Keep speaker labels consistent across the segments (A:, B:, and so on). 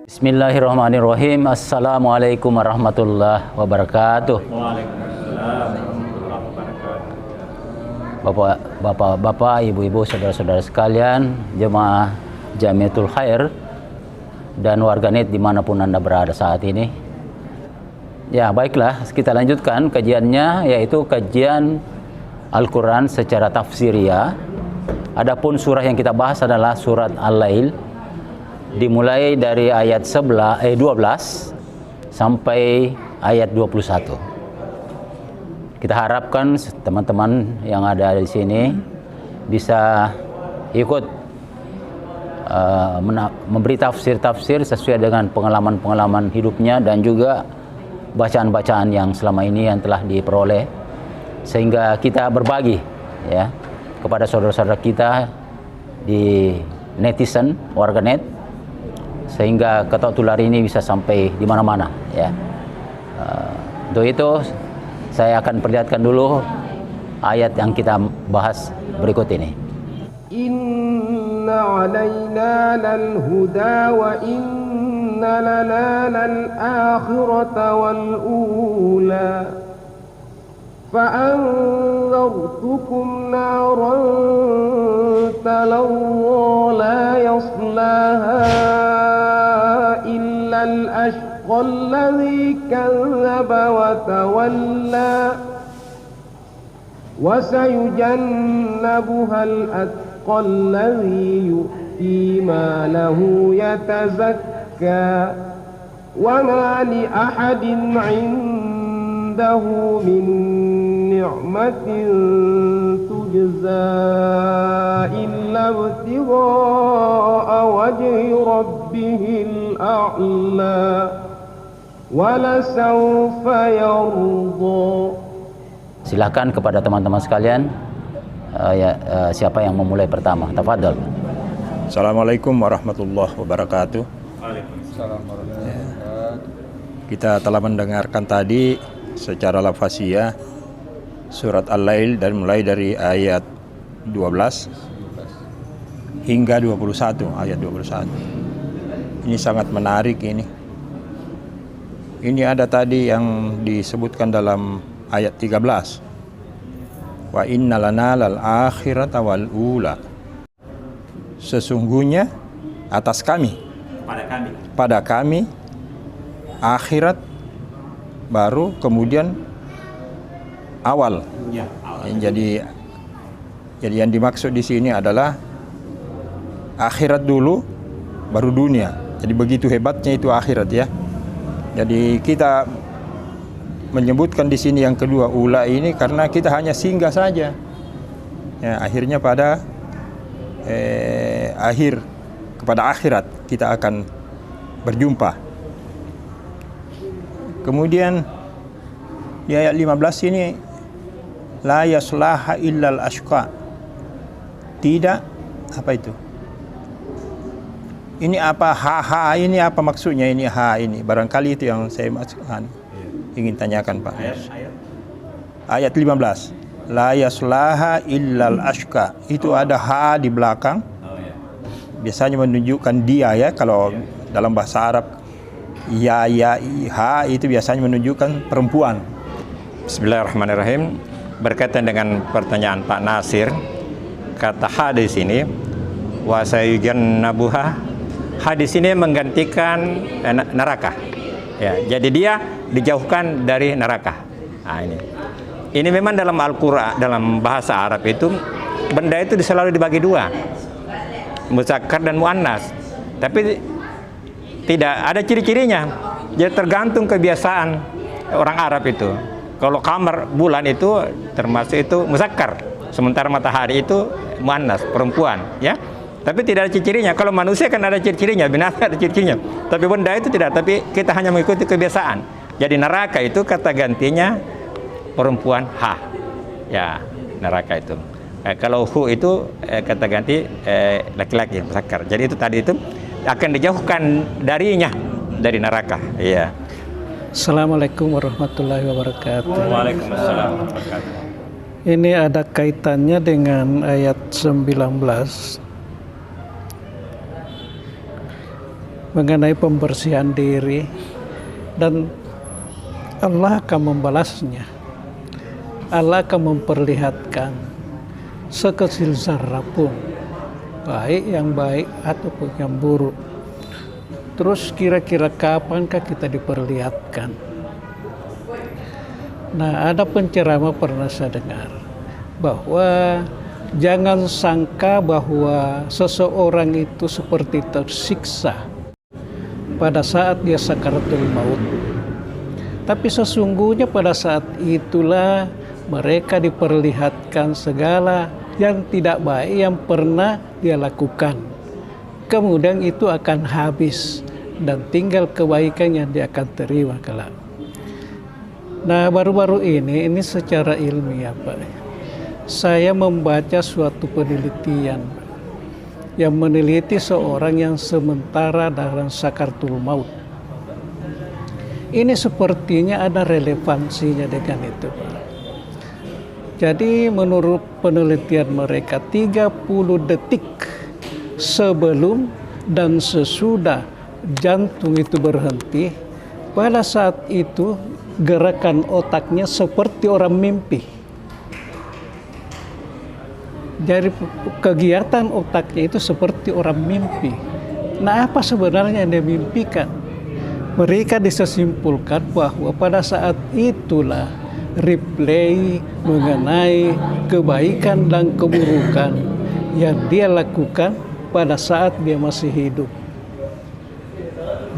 A: Bismillahirrahmanirrahim. Assalamualaikum warahmatullahi wabarakatuh.
B: Waalaikumsalam warahmatullahi wabarakatuh.
A: Bapak, ibu-ibu, saudara-saudara sekalian, jemaah Jamiatul Khair dan warganet dimanapun Anda berada saat ini. Ya, baiklah, kita lanjutkan kajiannya, yaitu kajian Al-Quran secara tafsiriyah. Adapun surah yang kita bahas adalah surat Al-Lail, dimulai dari ayat 12 sampai ayat 21. Kita harapkan teman-teman yang ada di sini bisa ikut memberi tafsir-tafsir sesuai dengan pengalaman-pengalaman hidupnya dan juga bacaan-bacaan yang selama ini yang telah diperoleh, sehingga kita berbagi ya kepada saudara-saudara kita di netizen, warganet, sehingga ketok tular ini bisa sampai di mana-mana ya. Untuk itu saya akan perlihatkan dulu ayat yang kita bahas berikut ini.
C: Inna alaina lal huda wa inna lana lal akhirata wal ula فأنذرتكم نارا تلظى لا يصلاها إلا الأشقى الذي كذب وتولى وسيجنبها الأتقى الذي يؤتي ماله يتزكى وما لأحد عنده من نعمة تجزى إلا ابتغاء وجه ربه الأعلى ولسوف يرضى.
A: Silakan kepada teman-teman sekalian, siapa yang memulai pertama? Tafadhol.
B: Assalamualaikum warahmatullahi wabarakatuh.
D: Waalaikumsalam warahmatullahi wabarakatuh.
B: Kita telah mendengarkan tadi secara lafaziyah surat Al-Lail dan mulai dari ayat 12 hingga 21, ayat 21. Ini sangat menarik ini. Ini ada tadi yang disebutkan dalam ayat 13. Wa inna lana lal akhirata wal ula. Sesungguhnya atas kami, pada kami akhirat, baru kemudian awal. Ya, awal. Jadi yang dimaksud di sini adalah akhirat dulu baru dunia. Jadi begitu hebatnya itu akhirat ya. Jadi kita menyebutkan di sini yang kedua ula ini karena kita hanya singgah saja. Ya, akhirnya pada akhir kepada akhirat kita akan berjumpa. Kemudian di ayat 15 ini la yaslaha illal ashqa. Tidak, apa itu? Ini apa ha ini apa maksudnya ini ha ini? Barangkali itu yang saya ingin tanyakan Pak. Ayat 15. La yaslaha illal ashqa. Itu ada ha di belakang. Biasanya menunjukkan dia ya, kalau dalam bahasa Arab ya ha itu biasanya menunjukkan perempuan.
D: Bismillahirrahmanirrahim. Berkaitan dengan pertanyaan Pak Nasir, kata ha di sini wa sayujannabuha, ha di sini menggantikan neraka. Ya, jadi dia dijauhkan dari neraka. Nah, ini memang dalam Al-Qur'an, dalam bahasa Arab itu benda itu selalu dibagi dua, muzakkar dan muannas. Tapi tidak ada ciri-cirinya. Jadi tergantung kebiasaan orang Arab itu. Kalau kamar bulan itu termasuk itu muzakkar, sementara matahari itu muannas, perempuan, ya. Tapi tidak ada ciri-cirinya. Kalau manusia kan ada ciri-cirinya, binatang ada ciri-cirinya. Tapi benda itu tidak. Tapi kita hanya mengikuti kebiasaan. Jadi neraka itu kata gantinya perempuan ha, ya neraka itu. Kalau hu itu kata ganti laki-laki muzakkar. Jadi itu tadi itu akan dijauhkan darinya dari neraka. Iya.
E: Assalamualaikum warahmatullahi wabarakatuh.
D: Waalaikumsalam warahmatullahi wabarakatuh.
E: Ini ada kaitannya dengan ayat 19. mengenai pembersihan diri, dan Allah akan membalasnya. Allah akan memperlihatkan sekecil zarah pun, baik yang baik ataupun yang buruk. Terus kira-kira kapankah kita diperlihatkan? Nah, ada penceramah pernah saya dengar bahwa jangan sangka bahwa seseorang itu seperti tersiksa pada saat dia sakaratul maut. Tapi sesungguhnya pada saat itulah mereka diperlihatkan segala yang tidak baik yang pernah dia lakukan. Kemudian itu akan habis dan tinggal kebaikan yang dia akan terima kelak. Nah, baru-baru ini secara ilmiah, Pak, saya membaca suatu penelitian yang meneliti seorang yang sementara dalam sakaratul maut. Ini sepertinya ada relevansinya dengan itu, Pak. Jadi menurut penelitian mereka 30 detik sebelum dan sesudah jantung itu berhenti, pada saat itu gerakan otaknya seperti orang mimpi. Jadi kegiatan otaknya itu seperti orang mimpi. Nah, apa sebenarnya yang dia mimpikan? Mereka bisa simpulkan bahwa pada saat itulah replay mengenai kebaikan dan keburukan yang dia lakukan pada saat dia masih hidup.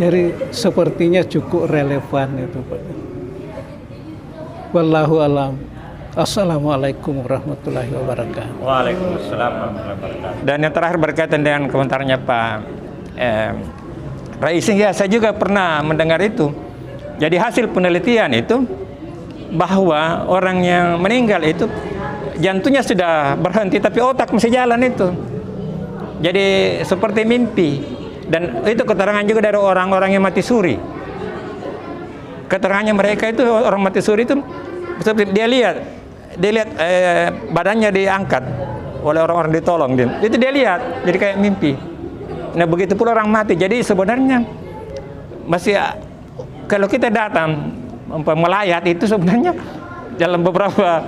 E: Jadi sepertinya cukup relevan itu, Pak. Wallahu alam. Assalamualaikum warahmatullahi wabarakatuh.
D: Waalaikumsalam warahmatullahi wabarakatuh. Dan yang terakhir berkaitan dengan komentarnya Pak Rais, ya saya juga pernah mendengar itu. Jadi hasil penelitian itu bahwa orang yang meninggal itu jantungnya sudah berhenti tapi otak masih jalan itu. Jadi seperti mimpi. Dan itu keterangan juga dari orang-orang yang mati suri. Keterangannya mereka itu orang mati suri itu seperti dia lihat badannya diangkat oleh orang-orang ditolong dia. Itu dia lihat, jadi kayak mimpi. Nah, begitu pula orang mati. Jadi sebenarnya masih kalau kita datang melayat itu sebenarnya dalam beberapa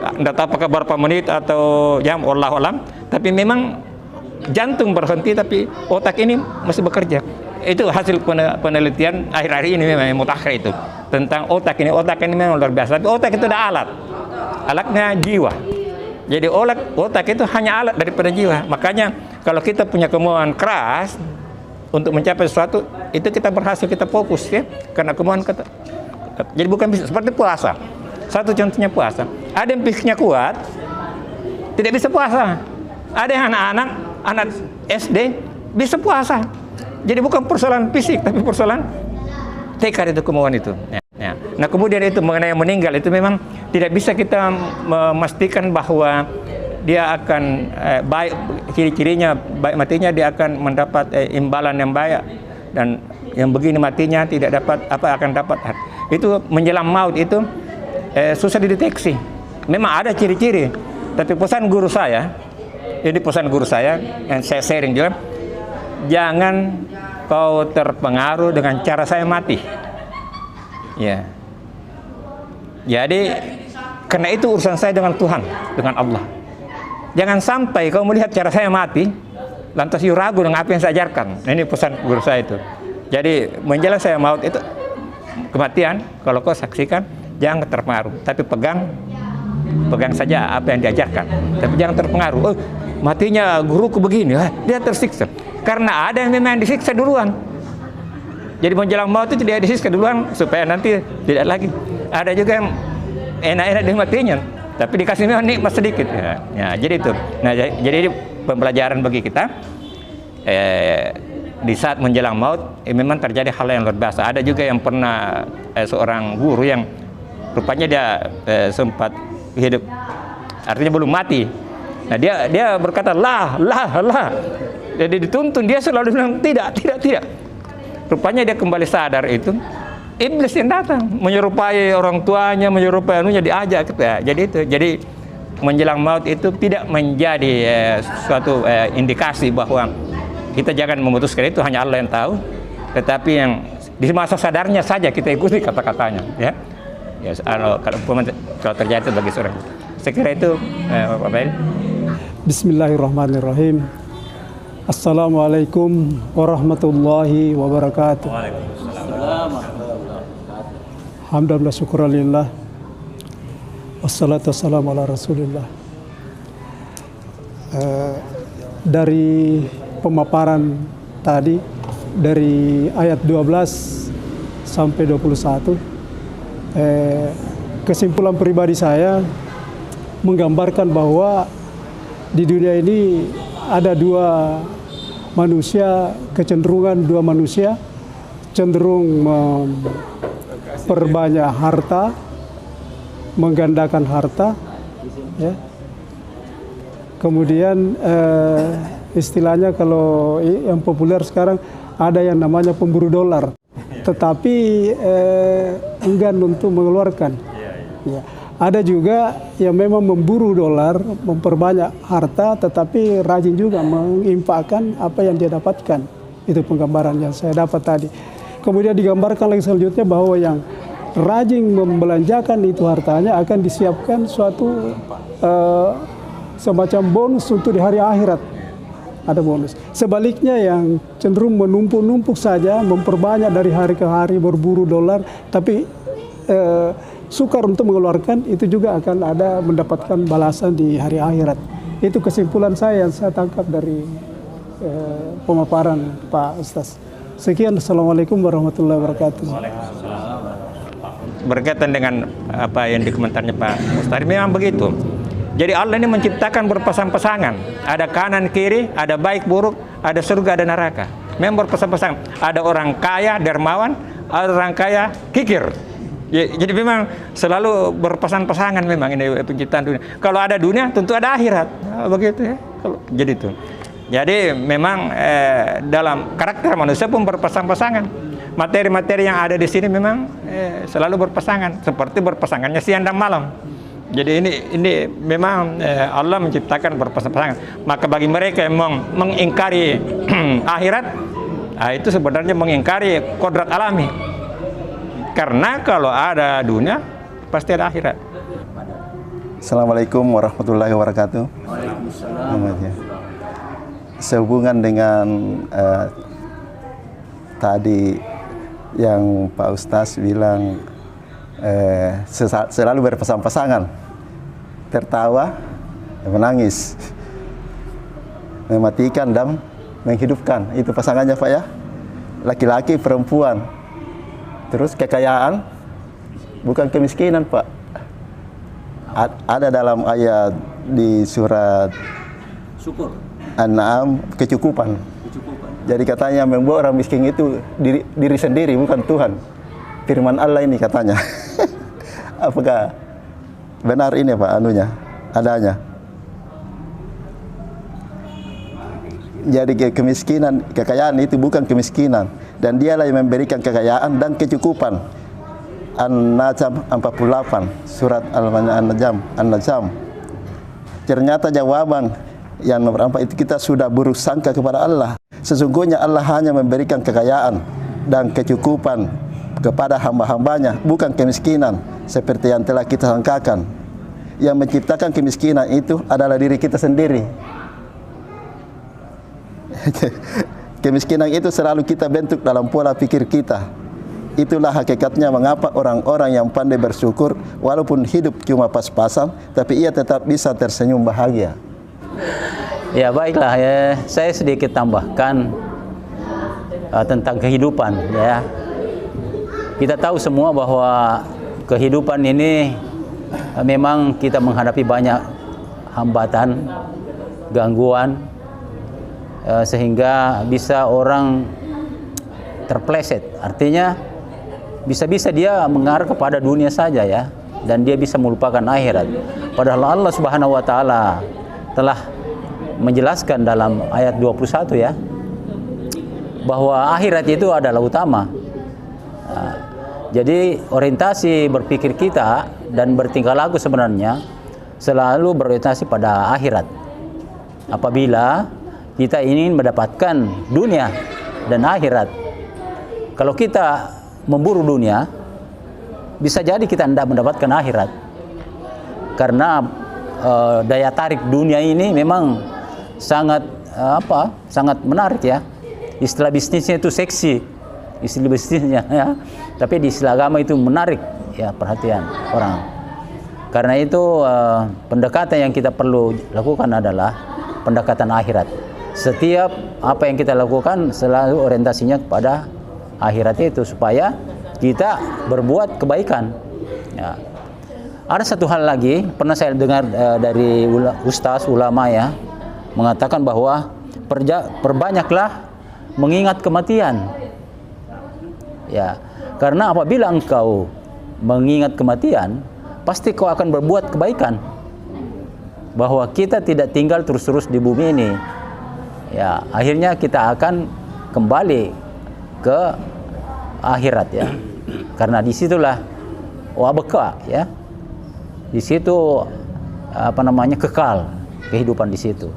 D: tidak tahu apakah berapa menit atau jam, wallahu alam, tapi memang jantung berhenti tapi otak ini masih bekerja. Itu hasil penelitian akhir-akhir ini memang mutakhir itu tentang otak ini. Otak ini memang luar biasa. Tapi otak itu ada alatnya jiwa. Jadi otak itu hanya alat daripada jiwa. Makanya kalau kita punya kemauan keras untuk mencapai sesuatu, itu kita berhasil, kita fokus ya. Karena kemauan kita. Jadi bukan bisa seperti puasa. Satu contohnya puasa. Ada yang fisiknya kuat, tidak bisa puasa. Ada yang anak SD bisa puasa. Jadi bukan persoalan fisik, tapi persoalan tekad itu, kemauan itu. Ya. Nah, kemudian itu mengenai yang meninggal itu memang tidak bisa kita memastikan bahwa dia akan baik, ciri-cirinya baik matinya dia akan mendapat imbalan yang baik, dan yang begini matinya tidak dapat akan dapat. Itu menjelang maut itu susah dideteksi. Memang ada ciri-ciri, tapi pesan guru saya, ini pesan guru saya yang saya sharing juga, jangan kau terpengaruh dengan cara saya mati. Ya. Jadi karena itu urusan saya dengan Tuhan, dengan Allah. Jangan sampai kau melihat cara saya mati, lantas you ragu dengan apa yang saya ajarkan. Nah, ini pesan guru saya itu. Jadi menjelang saya maut itu kematian, kalau kau saksikan jangan terpengaruh, tapi pegang saja apa yang diajarkan. Tapi jangan terpengaruh. Oh, matinya guruku begini, dia tersiksa. Karena ada yang memang disiksa duluan. Jadi menjelang maut itu dia disiksa duluan supaya nanti tidak lagi. Ada juga yang enak-enak di matinya, tapi dikasih memang nikmat sedikit. Ya, jadi itu. Nah, jadi ini pembelajaran bagi kita. Di saat menjelang maut, memang terjadi hal yang luar biasa. Ada juga yang pernah seorang guru yang rupanya dia sempat hidup, artinya belum mati. Nah, dia berkata lah. Jadi dituntun, dia selalu bilang tidak. Rupanya dia kembali sadar itu iblis yang datang menyerupai orang tuanya, menyerupai anunya, diajak gitu ya. Jadi menjelang maut itu tidak menjadi suatu indikasi bahwa Kita jangan memutuskan itu, hanya Allah yang tahu. Tetapi yang di masa sadarnya saja kita ikuti kata-katanya, ya. Ya, kalau terjadi bagi seorang. Saya kira itu, Pak Bail.
E: Bismillahirrahmanirrahim. Assalamualaikum warahmatullahi wabarakatuh. Alhamdulillah, syukuralillah. Wassalatu wassalamu ala rasulillah. Dari pemaparan tadi, dari ayat 12 sampai 21, kesimpulan pribadi saya menggambarkan bahwa di dunia ini ada dua manusia, kecenderungan dua manusia cenderung memperbanyak harta, menggandakan harta, ya. Kemudian istilahnya kalau yang populer sekarang ada yang namanya pemburu dolar, tetapi enggan untuk mengeluarkan. Ya. Ada juga yang memang memburu dolar, memperbanyak harta, tetapi rajin juga menginfakkan apa yang dia dapatkan. Itu penggambaran yang saya dapat tadi. Kemudian digambarkan lagi selanjutnya bahwa yang rajin membelanjakan itu hartanya akan disiapkan suatu semacam bonus untuk di hari akhirat. Ada bonus. Sebaliknya yang cenderung menumpuk-numpuk saja, memperbanyak dari hari ke hari, berburu dolar, tapi sukar untuk mengeluarkan, itu juga akan ada mendapatkan balasan di hari akhirat. Itu kesimpulan saya yang saya tangkap dari pemaparan Pak Ustaz. Sekian, Assalamualaikum warahmatullahi wabarakatuh.
D: Berkaitan dengan apa yang dikomentarnya Pak Ustaz, memang begitu. Jadi Allah ini menciptakan berpasang-pasangan. Ada kanan kiri, ada baik buruk, ada surga, ada neraka. Memang berpasang-pasangan. Ada orang kaya, dermawan, ada orang kaya, kikir. Ya, jadi memang selalu berpasang-pasangan memang ini penciptaan dunia. Kalau ada dunia, tentu ada akhirat. Nah, begitu ya. Jadi itu. Jadi memang dalam karakter manusia pun berpasang-pasangan. Materi-materi yang ada di sini memang selalu berpasangan, seperti berpasangannya siang dan malam. Jadi ini memang Allah menciptakan berpasang-pasangan. Maka bagi mereka yang mengingkari akhirat, itu sebenarnya mengingkari kodrat alami. Karena kalau ada dunia, pasti ada akhirat.
F: Assalamualaikum warahmatullahi wabarakatuh. Waalaikumsalam. Sehubungan dengan tadi yang Pak Ustaz bilang selalu berpasang-pasangan, tertawa, menangis, mematikan dan menghidupkan. Itu pasangannya Pak ya, laki-laki perempuan. Terus kekayaan bukan kemiskinan Pak. Ada dalam ayat di surat An-Na'am kecukupan. Jadi katanya membuat orang miskin itu diri sendiri, bukan Tuhan. Firman Allah ini katanya. Apakah benar ini Pak anunya, adanya? Jadi kemiskinan, kekayaan itu bukan kemiskinan. Dan dialah yang memberikan kekayaan dan kecukupan. An-Najm 48, surat An-Najm. Ternyata jawaban yang nomor 4 itu kita sudah buruk sangka kepada Allah. Sesungguhnya Allah hanya memberikan kekayaan dan kecukupan kepada hamba-hambanya, bukan kemiskinan seperti yang telah kita sangkakan. Yang menciptakan kemiskinan itu adalah diri kita sendiri. Kemiskinan itu selalu kita bentuk dalam pola pikir kita. Itulah hakikatnya mengapa orang-orang yang pandai bersyukur walaupun hidup cuma pas-pasan, tapi ia tetap bisa tersenyum bahagia.
A: Ya baiklah, ya, saya sedikit tambahkan tentang kehidupan. Ya, kita tahu semua bahwa kehidupan ini memang kita menghadapi banyak hambatan, gangguan, sehingga bisa orang terpleset. Artinya bisa-bisa dia mengarah kepada dunia saja ya, dan dia bisa melupakan akhirat. Padahal Allah Subhanahu wa taala telah menjelaskan dalam ayat 21 ya, bahwa akhirat itu adalah utama. Nah, jadi orientasi berpikir kita dan bertingkah laku sebenarnya selalu berorientasi pada akhirat. Apabila kita ingin mendapatkan dunia dan akhirat. Kalau kita memburu dunia, bisa jadi kita tidak mendapatkan akhirat. Karena daya tarik dunia ini memang sangat sangat menarik ya. Istilah bisnisnya itu seksi, istilah bisnisnya ya. Tapi di istilah agama itu menarik ya perhatian orang. Karena itu pendekatan yang kita perlu lakukan adalah pendekatan akhirat. Setiap apa yang kita lakukan selalu orientasinya kepada akhirat itu supaya kita berbuat kebaikan. Ya. Ada satu hal lagi, pernah saya dengar dari ustaz ulama ya, mengatakan bahwa perbanyaklah mengingat kematian. Ya, karena apabila engkau mengingat kematian, pasti kau akan berbuat kebaikan. Bahwa kita tidak tinggal terus-terus di bumi ini. Ya, akhirnya kita akan kembali ke akhirat ya. Karena disitulah wabqa ya. Di situ kekal kehidupan di situ.